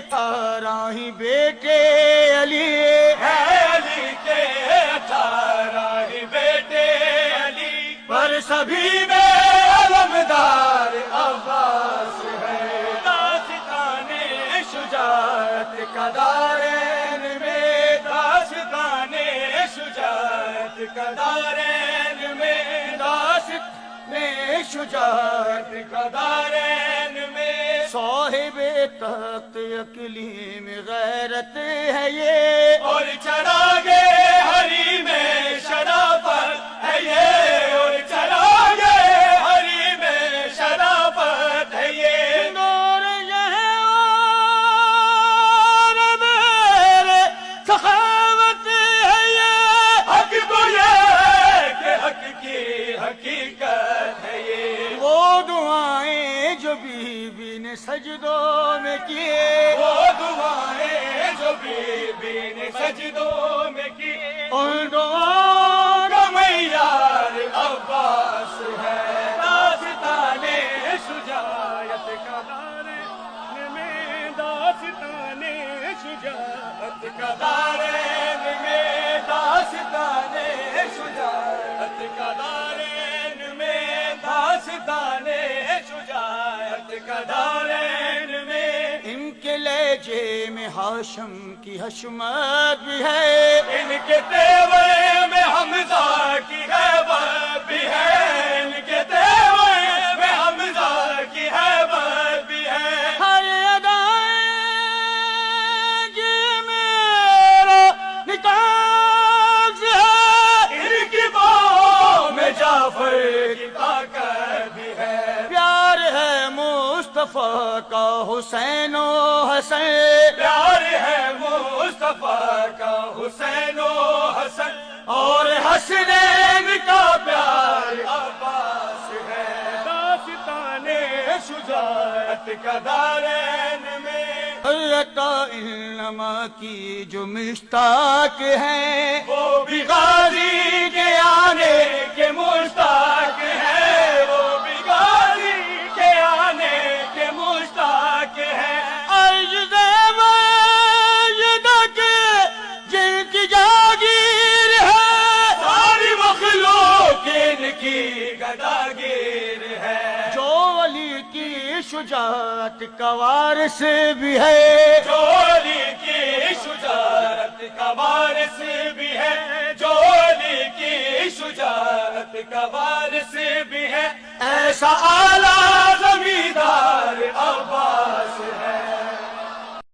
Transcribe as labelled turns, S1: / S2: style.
S1: 18 ہی بیٹے علی
S2: علی کے 18 ہی بیٹے علی،
S1: پر سبھی میں علمدار عباس ہے۔
S2: داستان شجاعت کا دارین میں، داستان شجاعت کا دارین میں،
S1: داستان شجاعت
S2: کا دارین میں،
S1: صاحب تخت اقلیم غیرت ہے یہ،
S2: اور چراغے ہری میں شرافت ہے یہ، اور چراغے ہری میں شرافت ہے یہ،
S1: نور یہ اور میرے سخاوت ہے یہ،
S2: حق تو یہ ہے کہ حق کی حقیقت ہے یہ،
S1: وہ دعائیں جو بی بی نے سجدوں میں کیے،
S2: وہ دعائیں جو بی بی نے سجدوں میں کی،
S1: ان دعاؤں
S2: کا معیار عباس ہے۔ داستان شجاعت کا دارین میں، داستان شجاعت کا دارین میں، داستان شجاعت کا دارین میں، داستان شجاعت کا دارین میں،
S1: ان کے لہجے میں ہاشم کی حشمت بھی ہے،
S2: ان کے تیور میں حمزہ کی ہیبت بھی ہے، ان کے تیور میں حمزہ کی ہیبت بھی ہے،
S1: ہر ادائیں جی میرا نکاح ہے،
S2: ان کی باہوں میں جعفر کی طاقت بھی ہے،
S1: پیار ہے مصطفیٰ کا حسین و حسن،
S2: پیار ہے مصطفیٰ کا حسین و حسن،
S1: اور حسنین کا پیار
S2: عباس ہے۔ داستان شجاعت کا دارین میں،
S1: عطا علما کی جو مشتاق ہیں،
S2: وہ بھی غازی کے آنے کے مشتاق ہے، وہ بھی غازی کے آنے کے مشتاق ہے،
S1: عرض واجدہ کے جن کی جاگیر ہے،
S2: ساری مخلوق ان کی گداگیر ہے،
S1: جو علی کی شجاعت کا وارث بھی ہے،
S2: جو علی کی شجاعت کا وارث بھی ہے، جو علی کی شجاعت کا وارث بھی ہے،
S1: ایسا
S2: اعلیٰ زمیندار عباس